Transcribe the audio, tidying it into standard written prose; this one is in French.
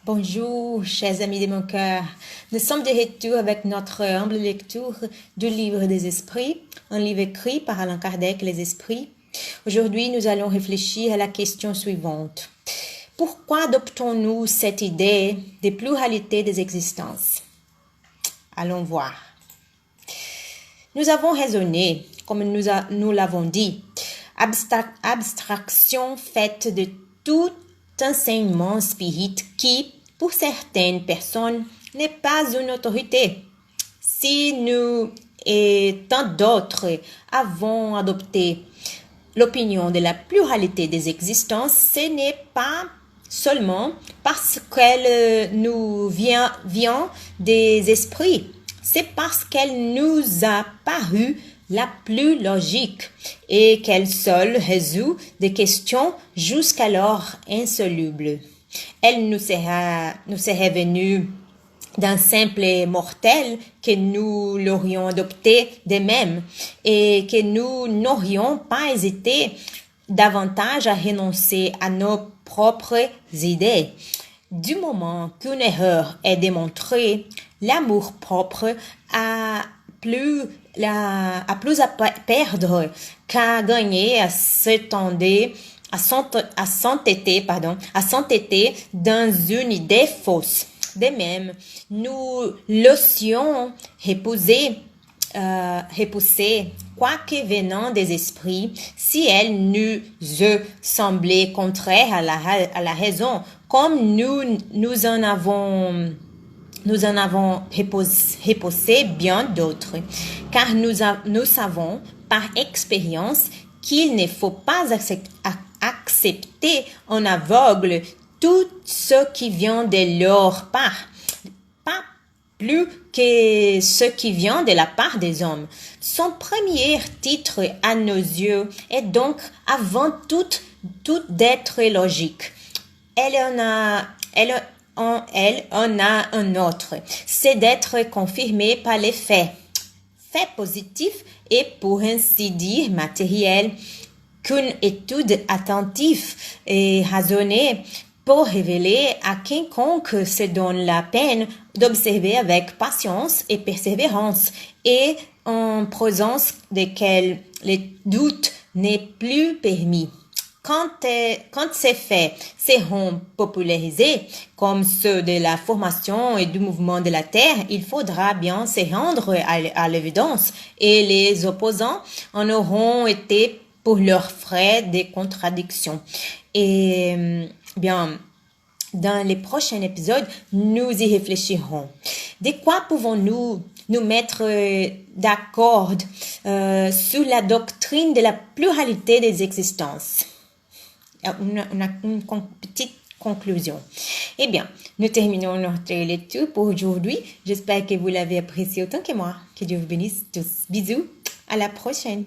Bonjour, chers amis de mon cœur. Nous sommes de retour avec notre humble lecture du Livre des Esprits, un livre écrit par Allan Kardec, Les Esprits. Aujourd'hui, nous allons réfléchir à la question suivante. Pourquoi adoptons-nous cette idée de pluralité des existences? Allons voir. Nous avons raisonné, comme nous l'avons dit, abstraction faite de tout enseignement spirit qui, pour certaines personnes, n'est pas une autorité. Si nous et tant d'autres avons adopté l'opinion de la pluralité des existences, ce n'est pas seulement parce qu'elle nous vient des esprits, c'est parce qu'elle nous a paru la plus logique et qu'elle seule résout des questions jusqu'alors insolubles. Elle nous serait venue d'un simple mortel que nous l'aurions adopté de même et que nous n'aurions pas hésité davantage à renoncer à nos propres idées. Du moment qu'une erreur est démontrée, l'amour-propre a plus à perdre qu'à gagner à s'entêter dans une idée fausse. De même, nous l'ossions repousser, quoique venant des esprits, si elle nous semblait contraire à la raison, comme nous en avons repoussé bien d'autres, car nous savons par expérience qu'il ne faut pas accepter en aveugle tout ce qui vient de leur part, pas plus que ce qui vient de la part des hommes. Son premier titre à nos yeux est donc avant tout d'être logique. Elle en a un autre, c'est d'être confirmé par les faits. Faits positifs et pour ainsi dire matériels, qu'une étude attentive et raisonnée pour révéler à quiconque se donne la peine d'observer avec patience et persévérance et en présence desquels les doutes n'est plus permis. Quand ces faits seront popularisés, comme ceux de la formation et du mouvement de la Terre, il faudra bien se rendre à l'évidence et les opposants en auront été pour leurs frais des contradictions. Et bien, dans les prochains épisodes, nous y réfléchirons. De quoi pouvons-nous nous mettre d'accord sur la doctrine de la pluralité des existences? Une petite conclusion. Eh bien, nous terminons notre lecture pour aujourd'hui. J'espère que vous l'avez apprécié autant que moi. Que Dieu vous bénisse tous. Bisous. À la prochaine.